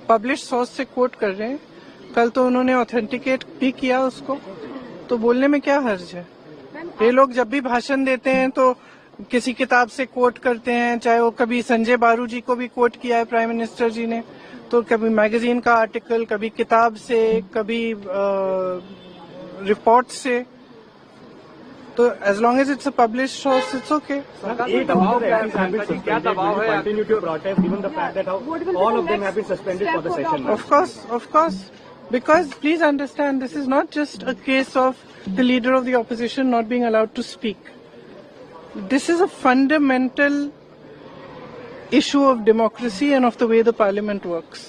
Publish source से coat कर रहे हैं, कल तो उन्होंने ऑथेंटिकेट भी किया उसको, तो बोलने में क्या हर्ज है। ये लोग जब भी भाषण देते हैं तो किसी किताब से कोट करते हैं, चाहे वो कभी संजय बारू जी को भी कोट किया है प्राइम मिनिस्टर जी ने, तो कभी मैगजीन का आर्टिकल, कभी किताब से, कभी रिपोर्ट से। तो as long as it's a publish source it's okay. Of course, because please understand, this is not just a case of the leader of the opposition not being allowed to speak. This is a fundamental issue of democracy and of the way the parliament works.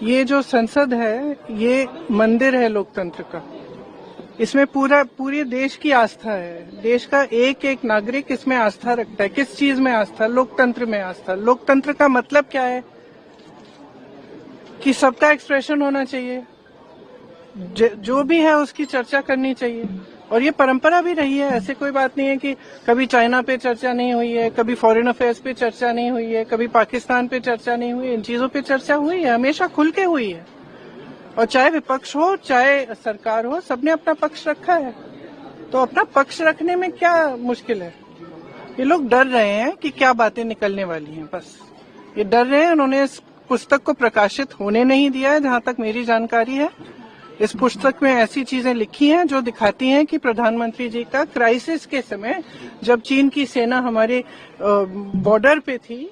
ये जो संसद है, ये मंदिर है लोकतंत्र का। इसमें पूरे देश की आस्था है। देश का एक एक नागरिक इसमें आस्था रखता है। किस चीज में आस्था? लोकतंत्र में आस्था। लोकतंत्र का मतलब क्या है? कि सबका एक्सप्रेशन होना चाहिए, जो भी है उसकी चर्चा करनी चाहिए। और ये परंपरा भी रही है, ऐसे कोई बात नहीं है कि कभी चाइना पे चर्चा नहीं हुई है, कभी फॉरेन अफेयर्स पे चर्चा नहीं हुई है, कभी पाकिस्तान पे चर्चा नहीं हुई है। इन चीजों पे चर्चा हुई है, हमेशा खुल के हुई है। और चाहे विपक्ष हो चाहे सरकार हो, सबने अपना पक्ष रखा है। तो अपना पक्ष रखने में क्या मुश्किल है? ये लोग डर रहे हैं कि क्या बातें निकलने वाली हैं, बस ये डर रहे हैं। उन्होंने इस पुस्तक को प्रकाशित होने नहीं दिया है, जहां तक मेरी जानकारी है। इस पुस्तक में ऐसी चीजें लिखी हैं जो दिखाती हैं कि प्रधानमंत्री जी का क्राइसिस के समय, जब चीन की सेना हमारे बॉर्डर पे थी,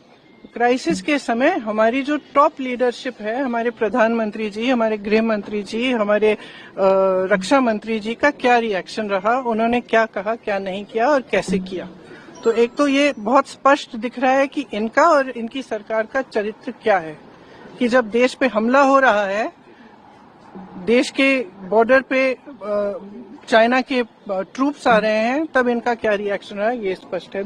क्राइसिस के समय हमारी जो टॉप लीडरशिप है, हमारे प्रधानमंत्री जी, हमारे गृह मंत्री जी, हमारे रक्षा मंत्री जी का क्या रिएक्शन रहा, उन्होंने क्या कहा, क्या नहीं किया और कैसे किया। तो एक तो ये बहुत स्पष्ट दिख रहा है कि इनका और इनकी सरकार का चरित्र क्या है, कि जब देश पे हमला हो रहा है, देश के बॉर्डर पे चाइना के ट्रूप्स आ रहे हैं, तब इनका क्या रिएक्शन रहा है, ये स्पष्ट है।